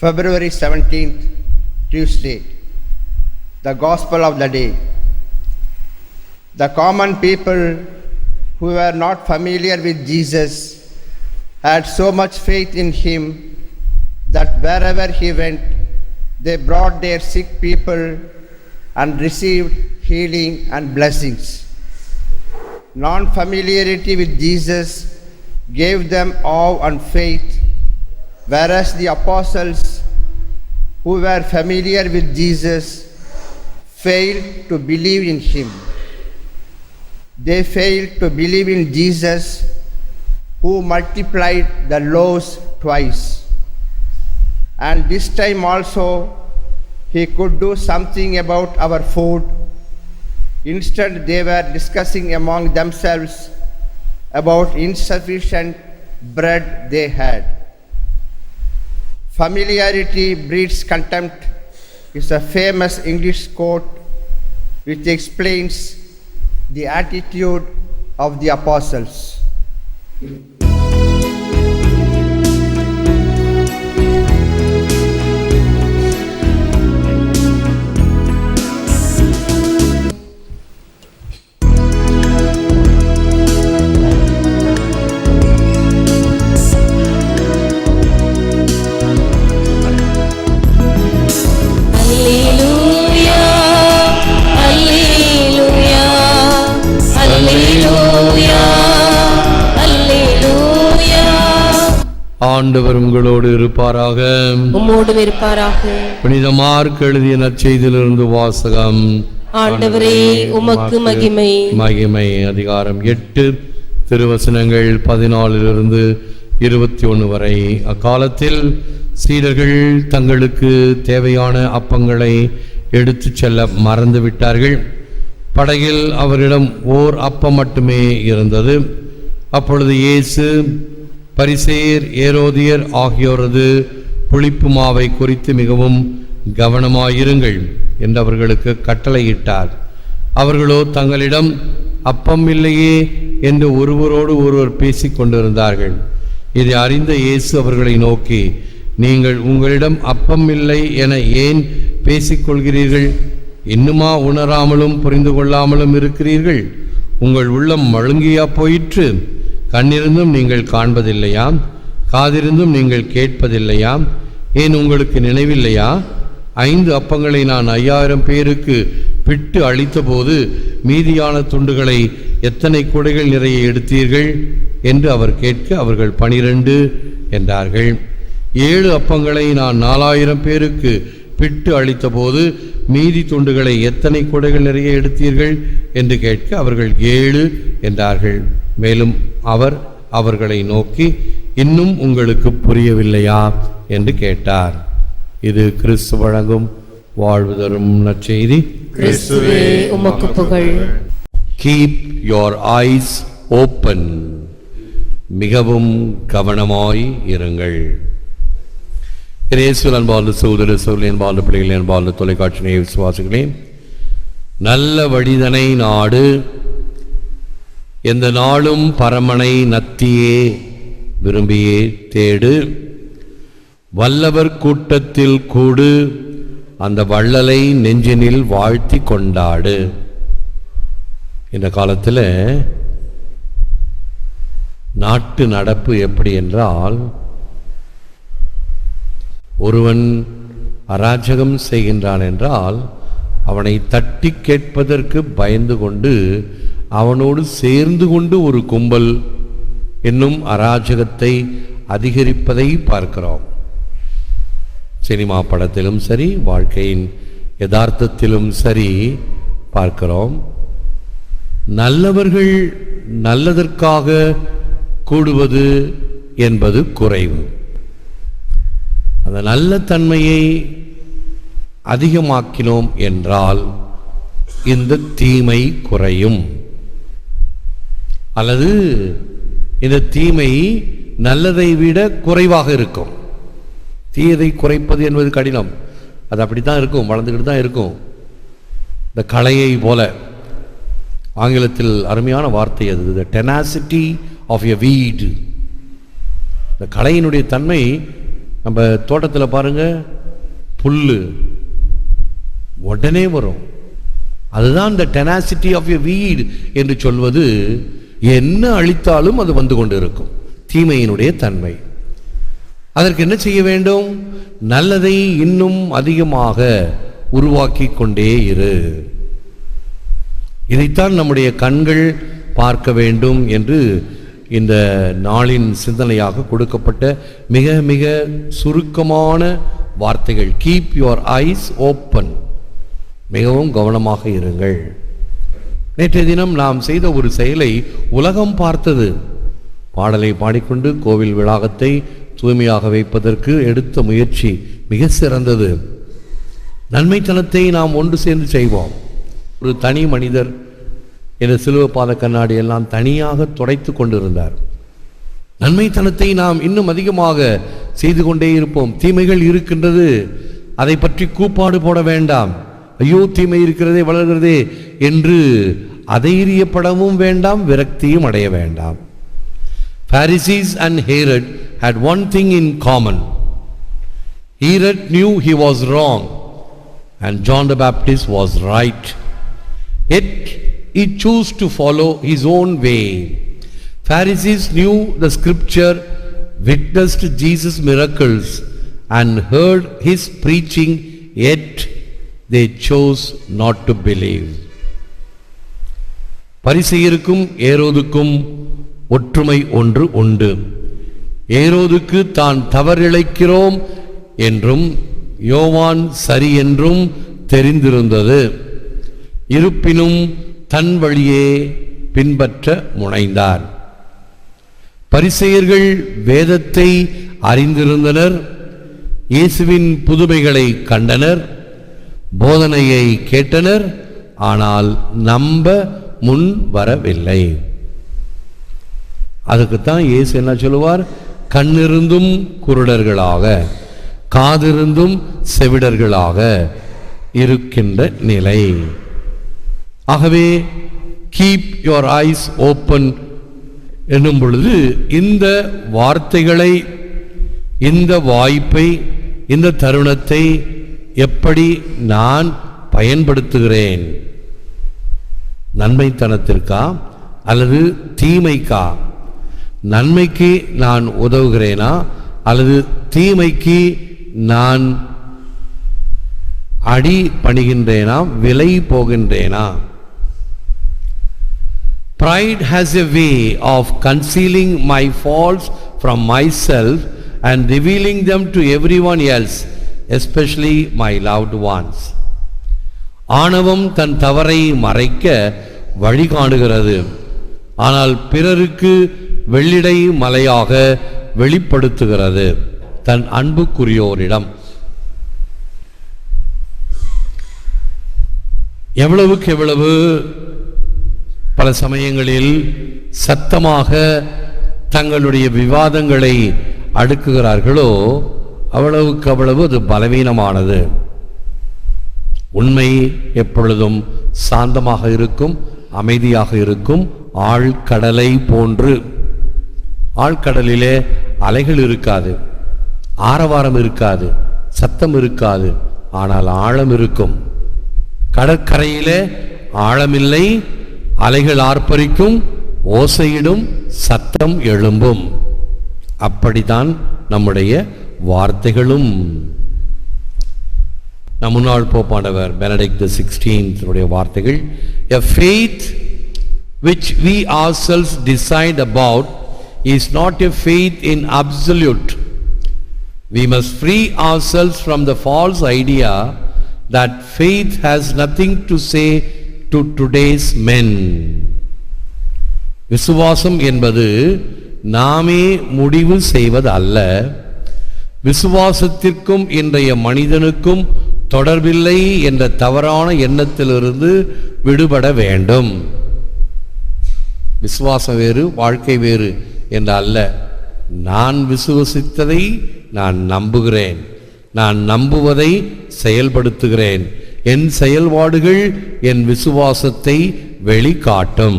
February 17th, Tuesday, the Gospel of the day. The common people who were not familiar with Jesus had so much faith in him that wherever he went, they brought their sick people and received healing and blessings. Non-familiarity with Jesus gave them awe and faith, whereas the apostles who were familiar with Jesus failed to believe in him. They failed to believe in Jesus, who multiplied the loaves twice. And this time also, he could do something about our food. Instead, they were discussing among themselves about insufficient bread they had. Familiarity breeds contempt is a famous English quote which explains the attitude of the apostles. ஆண்டவர் உங்களோடு இருப்பாராக. உம்மோடும் இருப்பாராக. புனித mark எழுதிய நற்செய்தியிலிருந்து வாசகம். ஆண்டவரே உமக்கு மகிமை. மகிமை. அதிகாரம் 8, திருவசனங்கள் 14 21 வரை. அக்காலத்தில் சீடர்கள் தங்களுக்கு தேவையான அப்பங்களை எடுத்துச் செல்ல மறந்து விட்டார்கள். படகில் அவரிடம் ஓர் அப்பம் மட்டுமே இருந்தது. அப்பொழுது இயேசு பரிசேயர், ஏரோதியர் ஆகியோரது புளிப்பு மாவை குறித்து மிகவும் கவனமாயிருங்கள் என்று அவர்களுக்கு கட்டளையிட்டார். அவர்களோ தங்களிடம் அப்பம் இல்லையே என்று ஒருவரோடு ஒருவர் பேசிக் கொண்டிருந்தார்கள். இதை அறிந்த இயேசு அவர்களை நோக்கி, நீங்கள் உங்களிடம் அப்பம் இல்லை என ஏன் பேசிக்கொள்கிறீர்கள்? இன்னுமா உணராமலும் புரிந்து கொள்ளாமலும் இருக்கிறீர்கள்? உங்கள் உள்ளம் மழுங்கியா போயிற்று? கண்ணிருந்தும் நீங்கள் காண்பதில்லையா? காதிருந்தும் நீங்கள் கேட்பதில்லையா? ஏன் உங்களுக்கு நினைவில்லையா? 5 அப்பங்களை நான் 5000 பேருக்கு பிட்டு அளித்தபோது மீதியான துண்டுகளை எத்தனை குடைகள் நிறைய எடுத்தீர்கள் என்று அவர் கேட்க, அவர்கள் 12 என்றார்கள். 7 அப்பங்களை நான் 4000 பேருக்கு பிட்டு அளித்தபோது மீதி துண்டுகளை எத்தனை குடைகள் நிறைய எடுத்தீர்கள் என்று கேட்க, அவர்கள் 7 என்றார்கள். மேலும் அவர் அவர்களை நோக்கி, இன்னும் உங்களுக்கு புரியவில்லையா என்று கேட்டார். இது கிறிஸ்து வழங்கும் வாழ்வு தரும் நற்செய்தி. கிறிஸ்துவே உமக்கு புகழ். Keep your ice open. மிகவும் கவனமாய் இருங்கள். இயேசுவின் அன்பார்ந்த சகோதர சகோதரிகளே, அன்பார்ந்த பிள்ளைகளே, அன்பார்ந்த தொலைக்காட்சி நேய விசுவாசிகளே, நல்ல வழிதனை நாடு. எந்த நாளும் பரமனை நத்தியே விரும்பியே தேடு. வல்லவர் கூட்டத்தில் கூடு, அந்த வள்ளலை நெஞ்சினில் வாழ்த்தி கொண்டாடு. இந்த காலத்தில் நாட்டு நடப்பு எப்படி என்றால், ஒருவன் அராஜகம் செய்கின்றான் என்றால் அவனை தட்டி கேட்பதற்கு பயந்து கொண்டு அவனோடு சேர்ந்து கொண்டு ஒரு கும்பல் என்னும் அராஜகத்தை அதிகரிப்பதை பார்க்கிறோம். சினிமா படத்திலும் சரி, வாழ்க்கையின் யதார்த்தத்திலும் சரி பார்க்கிறோம். நல்லவர்கள் நல்லதற்காக கூடுவது என்பது குறைவு. அந்த நல்ல தன்மையை அதிகமாக்கினோம் என்றால் இந்த தீமை குறையும். அல்லது இந்த தீமை நல்லதை விட குறைவாக இருக்கும். தீயதை குறைப்பது என்பது கடினம். அது அப்படித்தான் இருக்கும், வளர்ந்துக்கிட்டு தான் இருக்கும். இந்த களையை போல, ஆங்கிலத்தில் அருமையான வார்த்தை அது, the tenacity of a weed. இந்த களையினுடைய தன்மை நம்ம தோட்டத்தில் பாருங்க, புல்லு உடனே வரும். அதுதான் இந்த டெனாசிட்டி ஆஃப் எ வீட் என்று சொல்வது. என்ன அழித்தாலும் அது வந்து கொண்டு இருக்கும், தீமையினுடைய தன்மை. அதற்கு என்ன செய்ய வேண்டும்? நல்லதை இன்னும் அதிகமாக உருவாக்கி கொண்டே இரு. இதைத்தான் நம்முடைய கண்கள் பார்க்க வேண்டும் என்று இந்த நாளின் சிந்தனையாக கொடுக்கப்பட்ட மிக மிக சுருக்கமான வார்த்தைகள். Keep your eyes open. மிகவும் கவனமாக இருங்கள். நேற்றைய தினம் நாம் செய்த ஒரு செயலை உலகம் பார்த்தது. பாடலை பாடிக்கொண்டு கோவில் வளாகத்தை தூய்மையாக வைப்பதற்கு எடுத்த முயற்சி மிக சிறந்தது. நன்மைத்தனத்தை நாம் ஒன்று சேர்ந்து செய்வோம். ஒரு தனி மனிதர் இந்த சிலுவை பாத கண்ணாடி எல்லாம் தனியாக துடைத்து கொண்டிருந்தார். நன்மைத்தனத்தை நாம் இன்னும் அதிகமாக செய்து கொண்டே இருப்போம். தீமைகள் இருக்கின்றது, அதை பற்றி கூப்பாடு போட வேண்டாம். ஐயோ தீமை இருக்கிறதே வளர்கிறதே என்று அதைரியப்படவும் வேண்டாம், விரக்தியும் அடைய வேண்டாம். Pharisees and Herod had one thing in common. Herod knew he was wrong and John the Baptist was right. Yet he chose to follow his own way. Pharisees knew the scripture, witnessed Jesus' miracles and heard his preaching, yet they chose not to believe. பரிசேயருக்கும் ஏரோதுக்கும் ஒற்றுமை ஒன்று உண்டு. ஏரோதுக்கு தான் தவறிழைக்கிறோம் என்றும் யோவான் சரி என்றும் தெரிந்திருந்தது. இருப்பினும் தன் வழியே பின்பற்ற முனைந்தார். பரிசேயர்கள் வேதத்தை அறிந்திருந்தனர், இயேசுவின் புதுமைகளை கண்டனர், போதனையை கேட்டனர், ஆனால் நம்ப முன் வரவில்லை. அதுக்குத்தான் இயேசு என்ன சொல்லுவார்? கண்ணிருந்தும் குருடர்களாக, காதிருந்தும் செவிடர்களாக இருக்கின்ற நிலை. ஆகவே கீப் யுவர் ஐஸ் ஓப்பன் என்னும் பொழுது இந்த வார்த்தைகளை, இந்த வாய்ப்பை, இந்த தருணத்தை எப்படி நான் பயன்படுத்துகிறேன்? நன்மைத்தனத்திற்கா அல்லது தீமைக்கா? நன்மைக்கு நான் உதவுகிறேனா அல்லது தீமைக்கு நான் அடி பணிகின்றேனா, விலை போகின்றேனா? Pride has a way of concealing my faults from myself and revealing them to everyone else, especially my loved ones. ஆணவம் தன் தவறை மறைக்க வழி காணுகிறது, ஆனால் பிறருக்கு வெள்ளிடை மலையாக வெளிப்படுத்துகிறது தன் அன்புக்குரியோரிடம். எவ்வளவுக்கு எவ்வளவு பல சமயங்களில் சத்தமாக தங்களுடைய விவாதங்களை அடுக்குகிறார்களோ அவ்வளவுக்கு அவ்வளவு அது பலவீனமானது. உண்மை எப்பொழுதும் சாந்தமாக இருக்கும், அமைதியாக இருக்கும். ஆழ்கடலை போன்று. ஆழ்கடலிலே அலைகள் இருக்காது, ஆரவாரம் இருக்காது, சத்தம் இருக்காது, ஆனால் ஆழம் இருக்கும். கடற்கரையிலே ஆழமில்லை, அலைகள் ஆர்ப்பரிக்கும், ஓசையிடும், சத்தம் எழும்பும். அப்படித்தான் நம்முடைய வார்த்தைகளும். நம் முன்னாள் போப்பாண்டவர் பெனடிக்ட் the 16th வார்த்தைகள், a faith which we ourselves decide about is not a faith in absolute. We must free ourselves from the false idea that faith has nothing to say to today's men. விசுவாசம் என்பது நாமே முடிவு செய்வது அல்ல. விசுவாசத்திற்கும் இன்றைய மனிதனுக்கும் தொடர்பில்லை என்ற தவறான எண்ணத்திலிருந்து விடுபட வேண்டும். விசுவாசம் வேறு, வாழ்க்கை வேறு என்ற அல்ல. நான் விசுவசித்ததை நான் நம்புகிறேன், நான் நம்புவதை செயல்படுத்துகிறேன். என் செயல்பாடுகள் என் விசுவாசத்தை வெளிக்காட்டும்.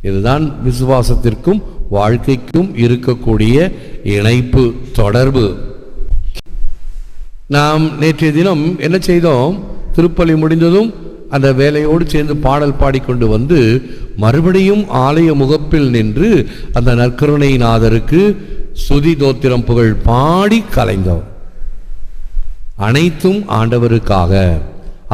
இதுதான் விசுவாசத்திற்கும் வாழ்க்கைக்கும் இருக்கக்கூடிய இணைப்பு தொடர்பு. நாம் நேற்றைய தினம் என்ன செய்தோம்? திருப்பலி முடிந்ததும் அந்த வேலையோடு சேர்ந்து பாடல் பாடிக்கொண்டு வந்து மறுபடியும் ஆலய முகப்பில் நின்று அந்த நற்கருணைநாதருக்கு ஸ்துதி தோத்திரம் புகழ் பாடி கலைந்தோம். அனைத்தும் ஆண்டவருக்காக.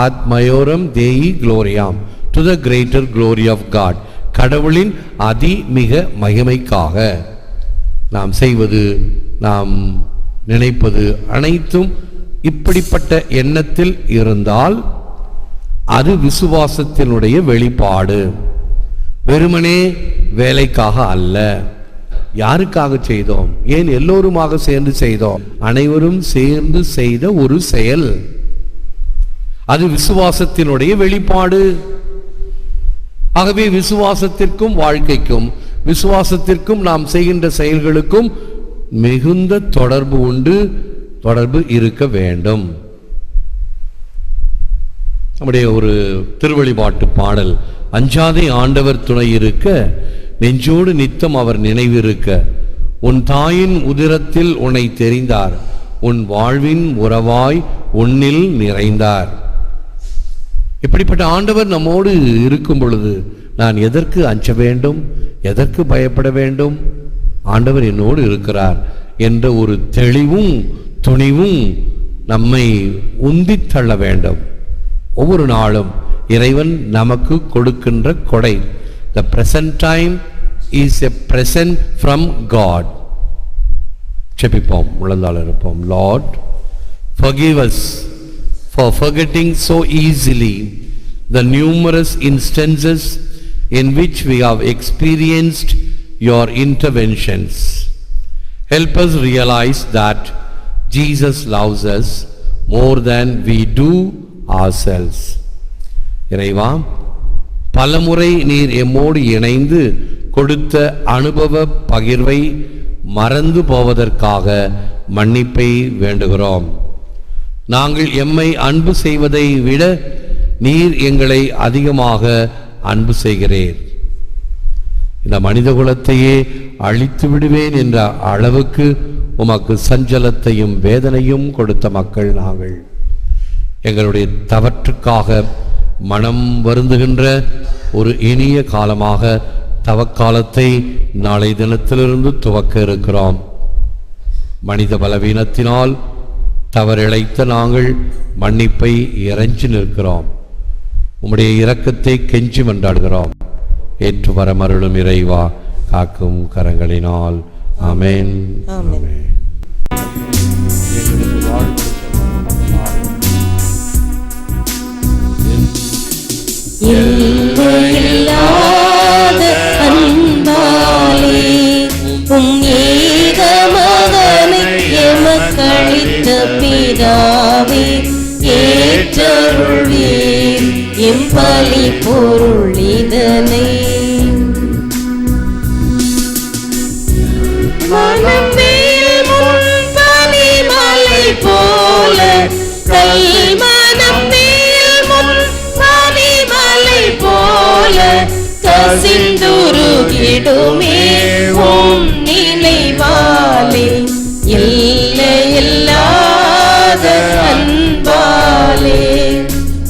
ஆத்மயோரம் தேயி குளோரியாம், to the greater glory of God. கடவுளின் அதிமிக மகிமைக்காக நாம் செய்வது, நாம் நினைப்பது அனைத்தும் இப்படிப்பட்ட எண்ணத்தில் இருந்தால் அது விசுவாசத்தினுடைய வெளிப்பாடு. வெறுமனே வேலைக்காக அல்ல. யாருக்காக செய்தோம்? ஏன் எல்லோருமாக சேர்ந்து செய்தோம்? அனைவரும் சேர்ந்து செய்த ஒரு செயல். அது விசுவாசத்தினுடைய வெளிப்பாடு. ஆகவே விசுவாசத்திற்கும் வாழ்க்கைக்கும், விசுவாசத்திற்கும் நாம் செய்கின்ற செயல்களுக்கும் மிகுந்த தொடர்பு உண்டு, தொடர்பு இருக்க வேண்டும். நம்முடைய ஒரு திருவழிபாட்டு பாடல், அஞ்சாதே ஆண்டவர் துணை இருக்க, நெஞ்சோடு நித்தம் அவர் நினைவிருக்க, உன் தாயின் உதிரத்தில் உன்னை தெரிந்தார், உன் வாழ்வின் உறவாய் உன்னில் நிறைந்தார். இப்படிப்பட்ட ஆண்டவர் நம்மோடு இருக்கும் பொழுது நான் எதற்கு அஞ்ச வேண்டும், எதற்கு பயப்பட வேண்டும்? ஆண்டவர் என்னோடு இருக்கிறார் என்ற ஒரு தெளிவும் துணிவும் நம்மை உந்தித் தள்ள வேண்டும். ஒவ்வொரு நாளும் இறைவன் நமக்கு கொடுக்கின்ற கொடை. The present time is a present from God. செபிப்போம், முழந்தாள் இருப்போம். Lord, forgive us for forgetting so easily the numerous instances in which we have experienced your interventions. Help us realize that Jesus loves us more than we do ourselves. இறைவா, பலமுறை நீர் எம்மோடு இணைந்து கொடுத்த அனுபவ பகிர்வை மறந்து போவதற்காக மன்னிப்பை வேண்டுகிறோம். நாங்கள் எம்மை அன்பு செய்வதை விட நீர் எங்களை அதிகமாக அன்பு செய்கிறீர். இந்த மனித குலத்தையே அழித்து விடுவேன் என்ற அளவுக்கு உமக்கு சஞ்சலத்தையும் வேதனையும் கொடுத்த மக்கள் நாங்கள். எங்களுடைய தவற்றுக்காக மனம் வருந்துகின்ற ஒரு இனிய காலமாக தவக்காலத்தை நாளை தினத்திலிருந்து துவக்க இருக்கிறோம். மனித பலவீனத்தினால் தவறிழைத்த நாங்கள் மன்னிப்பை இறைஞ்சி நிற்கிறோம். உம்முடைய இரக்கத்தை கெஞ்சி மன்றாடுகிறோம். ஏற்று வரமருளும் இறைவா, காக்கும் கரங்களினால். ஆமென். ஆமென். இல்லாத அன்பாலே உம் ஏக மகனை எமக்களித்த பிதாவே, ஏற்றருள்வீர் எம் பலி பொருள் இதனை. மனமேல் முன் பனிமலை போல, கல்மனம் மேல் முன் பனிமலை போல, கசிந்துருகிடுமே உம் நினைவாலே. எல்லையில்லாத அன்பாலே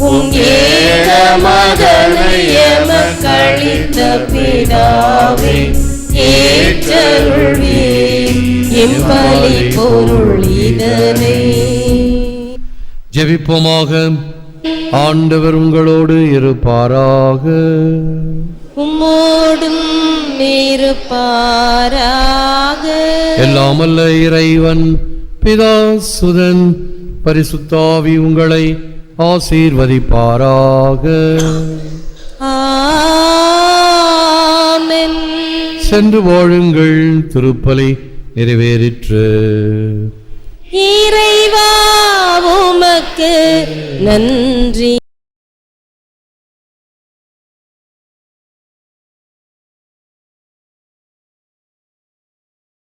உம் ஏக மகனை எமக்களித்த பிதாவே, ஏற்றருள்வீர் எம் பலி பொருள் இதனை. ஜெபிப்போமாக. ஆண்டவர் உங்களோடு இருப்பாராக. உம்மோடும் இருப்பாராக. எல்லாம் வல்ல இறைவன் பிதா, சுதன், பரிசுத்தாவி உங்களை ஆசீர்வதிப்பாராக. ஆமென். சென்று வாழுங்கள். திருப்பலி நிறைவேறிற்று. இறைவா உமக்கு நன்றி.